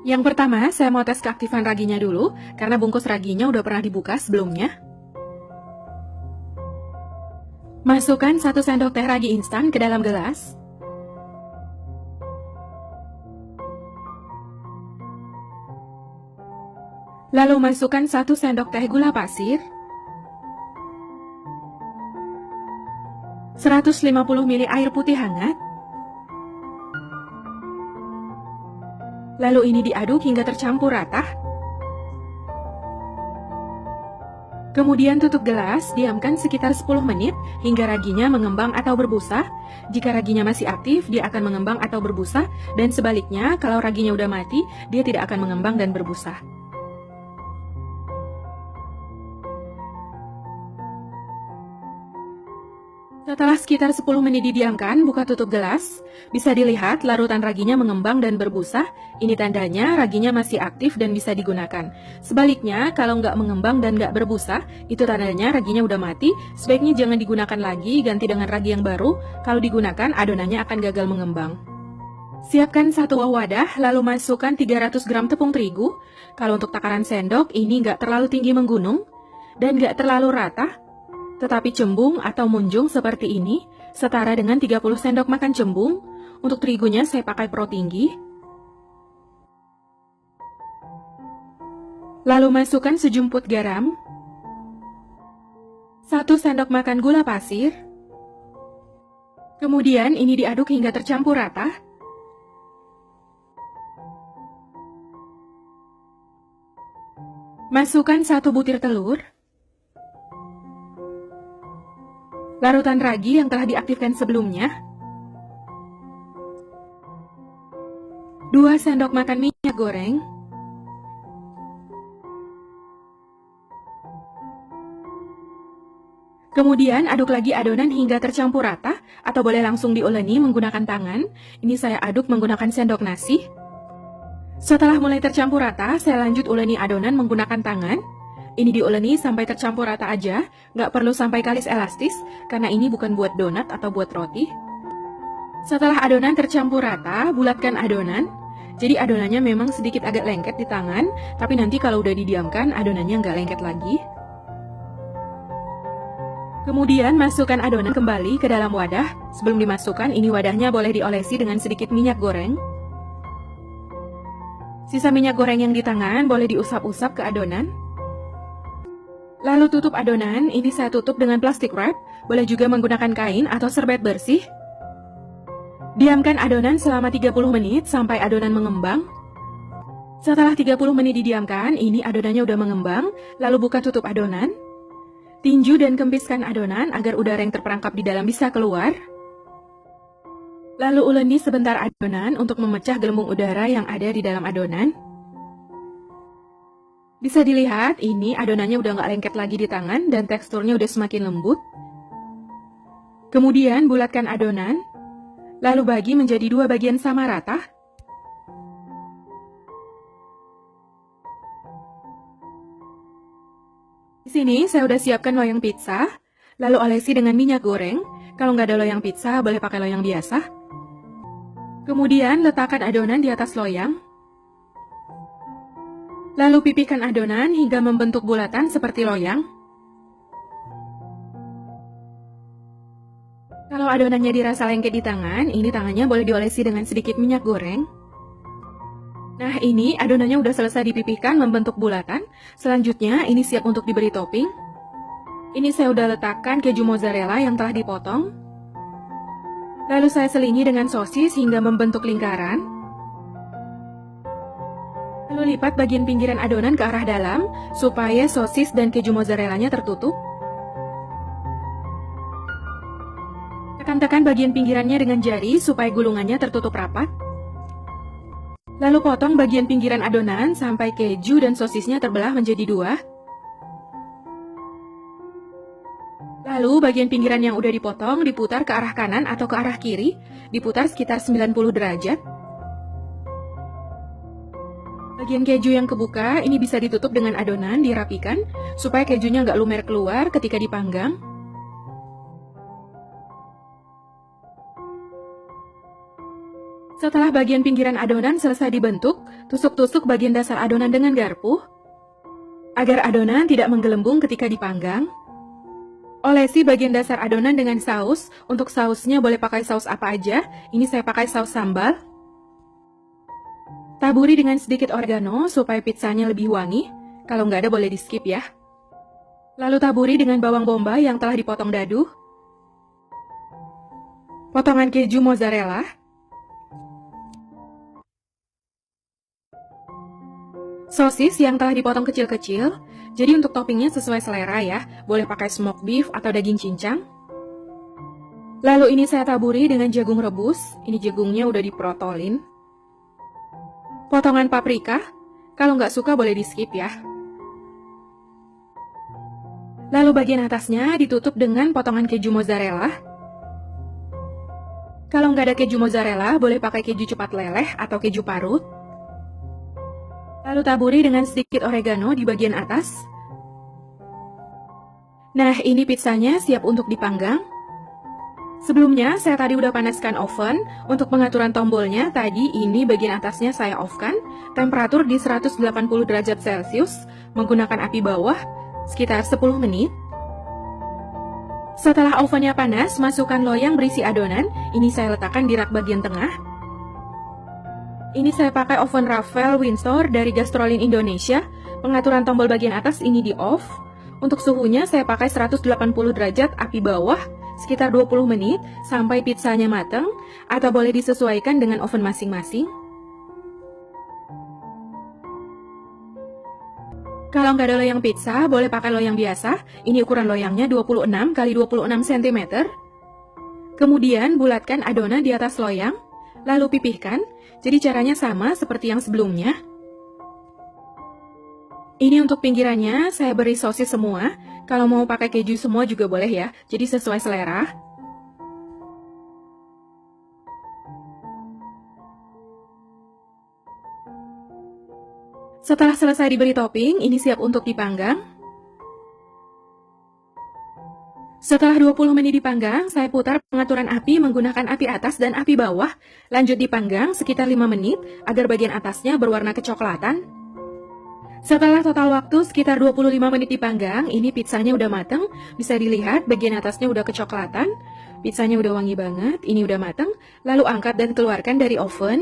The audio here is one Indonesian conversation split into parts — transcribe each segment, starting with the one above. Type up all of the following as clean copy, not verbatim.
Yang pertama, saya mau tes keaktifan raginya dulu, karena bungkus raginya udah pernah dibuka sebelumnya. Masukkan 1 sendok teh ragi instan ke dalam gelas. Lalu masukkan 1 sendok teh gula pasir, 150 ml air putih hangat. Lalu ini diaduk hingga tercampur rata. Kemudian tutup gelas, diamkan sekitar 10 menit hingga raginya mengembang atau berbusa. Jika raginya masih aktif, dia akan mengembang atau berbusa, dan sebaliknya, kalau raginya udah mati, dia tidak akan mengembang dan berbusa. Setelah sekitar 10 menit didiamkan, buka tutup gelas. Bisa dilihat larutan raginya mengembang dan berbusa. Ini tandanya raginya masih aktif dan bisa digunakan. Sebaliknya, kalau nggak mengembang dan nggak berbusa, itu tandanya raginya udah mati. Sebaiknya jangan digunakan lagi, ganti dengan ragi yang baru. Kalau digunakan, adonannya akan gagal mengembang. Siapkan 1 wadah, lalu masukkan 300 gram tepung terigu. Kalau untuk takaran sendok, ini nggak terlalu tinggi menggunung dan nggak terlalu rata, tetapi cembung atau munjung seperti ini, setara dengan 30 sendok makan cembung. Untuk terigunya saya pakai pro tinggi. Lalu masukkan sejumput garam, 1 sendok makan gula pasir. Kemudian ini diaduk hingga tercampur rata. Masukkan 1 butir telur, larutan ragi yang telah diaktifkan sebelumnya, 2 sendok makan minyak goreng, kemudian aduk lagi adonan hingga tercampur rata, atau boleh langsung diuleni menggunakan tangan. Ini saya aduk menggunakan sendok nasi. Setelah mulai tercampur rata, saya lanjut uleni adonan menggunakan tangan. Ini diuleni sampai tercampur rata aja, nggak perlu sampai kalis elastis, karena ini bukan buat donat atau buat roti. Setelah adonan tercampur rata, bulatkan adonan. Jadi adonannya memang sedikit agak lengket di tangan, tapi nanti kalau udah didiamkan, adonannya nggak lengket lagi. Kemudian masukkan adonan kembali ke dalam wadah. Sebelum dimasukkan, ini wadahnya boleh diolesi dengan sedikit minyak goreng. Sisa minyak goreng yang di tangan boleh diusap-usap ke adonan. Lalu tutup adonan, ini saya tutup dengan plastik wrap, boleh juga menggunakan kain atau serbet bersih. Diamkan adonan selama 30 menit sampai adonan mengembang. Setelah 30 menit didiamkan, ini adonannya udah mengembang, lalu buka tutup adonan. Tinju dan kempiskan adonan agar udara yang terperangkap di dalam bisa keluar. Lalu uleni sebentar adonan untuk memecah gelembung udara yang ada di dalam adonan. Bisa dilihat, ini adonannya udah nggak lengket lagi di tangan dan teksturnya udah semakin lembut. Kemudian bulatkan adonan, lalu bagi menjadi 2 bagian sama rata. Di sini saya udah siapkan loyang pizza, lalu olesi dengan minyak goreng. Kalau nggak ada loyang pizza, boleh pakai loyang biasa. Kemudian letakkan adonan di atas loyang. Lalu pipihkan adonan hingga membentuk bulatan seperti loyang. Kalau adonannya dirasa lengket di tangan, ini tangannya boleh diolesi dengan sedikit minyak goreng. Nah, ini adonannya udah selesai dipipihkan membentuk bulatan. Selanjutnya, ini siap untuk diberi topping. Ini saya udah letakkan keju mozzarella yang telah dipotong. Lalu saya selingi dengan sosis hingga membentuk lingkaran. Lalu lipat bagian pinggiran adonan ke arah dalam, supaya sosis dan keju mozzarellanya tertutup. Tekan-tekan bagian pinggirannya dengan jari supaya gulungannya tertutup rapat. Lalu potong bagian pinggiran adonan sampai keju dan sosisnya terbelah menjadi 2. Lalu bagian pinggiran yang udah dipotong diputar ke arah kanan atau ke arah kiri, diputar sekitar 90 derajat. Bagian keju yang kebuka ini bisa ditutup dengan adonan, dirapikan supaya kejunya nggak lumer keluar ketika dipanggang. Setelah bagian pinggiran adonan selesai dibentuk, tusuk-tusuk bagian dasar adonan dengan garpu, agar adonan tidak menggelembung ketika dipanggang. Olesi bagian dasar adonan dengan saus. Untuk sausnya boleh pakai saus apa aja. Ini saya pakai saus sambal. Taburi dengan sedikit oregano supaya pizzanya lebih wangi. Kalau nggak ada boleh di skip ya. Lalu taburi dengan bawang bombay yang telah dipotong dadu. Potongan keju mozzarella. Sosis yang telah dipotong kecil-kecil. Jadi untuk toppingnya sesuai selera ya. Boleh pakai smoked beef atau daging cincang. Lalu ini saya taburi dengan jagung rebus. Ini jagungnya udah diprotolin. Potongan paprika. Kalau nggak suka boleh di skip ya. Lalu bagian atasnya ditutup dengan potongan keju mozzarella. Kalau nggak ada keju mozzarella, boleh pakai keju cepat leleh atau keju parut. Lalu taburi dengan sedikit oregano di bagian atas. Nah, ini pizzanya siap untuk dipanggang. Sebelumnya, saya tadi udah panaskan oven. Untuk pengaturan tombolnya, tadi ini bagian atasnya saya off-kan. Temperatur di 180 derajat Celcius, menggunakan api bawah, sekitar 10 menit. Setelah ovennya panas, masukkan loyang berisi adonan. Ini saya letakkan di rak bagian tengah. Ini saya pakai oven Rafael Windsor dari Gastrolin Indonesia. Pengaturan tombol bagian atas ini di off. Untuk suhunya saya pakai 180 derajat api bawah, sekitar 20 menit sampai pizzanya matang, atau boleh disesuaikan dengan oven masing-masing. Kalau nggak ada loyang pizza, boleh pakai loyang biasa. Ini ukuran loyangnya 26 x 26 cm. Kemudian bulatkan adonan di atas loyang, lalu pipihkan. Jadi caranya sama seperti yang sebelumnya. Ini untuk pinggirannya saya beri sosis semua. Kalau mau pakai keju semua juga boleh ya. Jadi sesuai selera. Setelah selesai diberi topping, ini siap untuk dipanggang. Setelah 20 menit dipanggang, saya putar pengaturan api menggunakan api atas dan api bawah. Lanjut dipanggang sekitar 5 menit agar bagian atasnya berwarna kecoklatan. Setelah total waktu sekitar 25 menit dipanggang, ini pizzanya udah mateng. Bisa dilihat bagian atasnya udah kecoklatan. Pizzanya udah wangi banget, ini udah mateng. Lalu angkat dan keluarkan dari oven.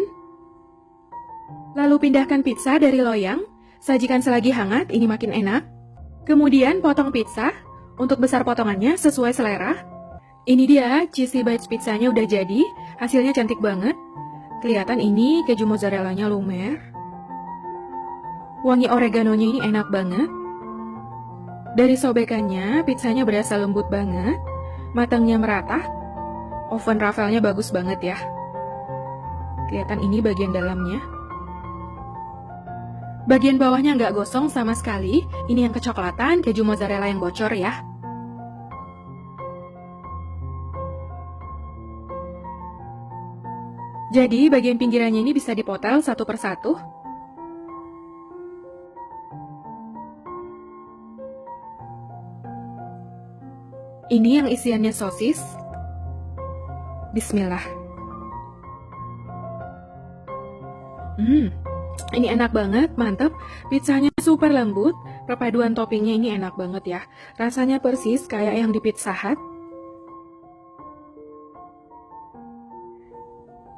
Lalu pindahkan pizza dari loyang. Sajikan selagi hangat, ini makin enak. Kemudian potong pizza. Untuk besar potongannya sesuai selera. Ini dia, cheesy bites pizzanya udah jadi. Hasilnya cantik banget. Kelihatan ini keju mozzarellanya lumer. Wangi oreganonya ini enak banget. Dari sobekannya, pizzanya berasa lembut banget. Matangnya merata. Oven Rafaelnya bagus banget ya. Kelihatan ini bagian dalamnya. Bagian bawahnya nggak gosong sama sekali. Ini yang kecoklatan, keju mozzarella yang bocor ya. Jadi bagian pinggirannya ini bisa dipotong satu persatu. Ini yang isiannya sosis. Bismillah. Ini enak banget, mantep. Pizzanya super lembut. Perpaduan toppingnya ini enak banget ya. Rasanya persis kayak yang di Pizza Hut.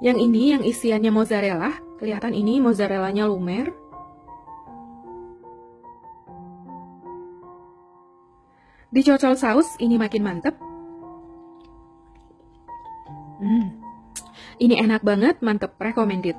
Yang ini yang isiannya mozzarella. Kelihatan ini mozzarellanya lumer. Dicocol saus, ini makin mantep. Ini enak banget, mantep, recommended.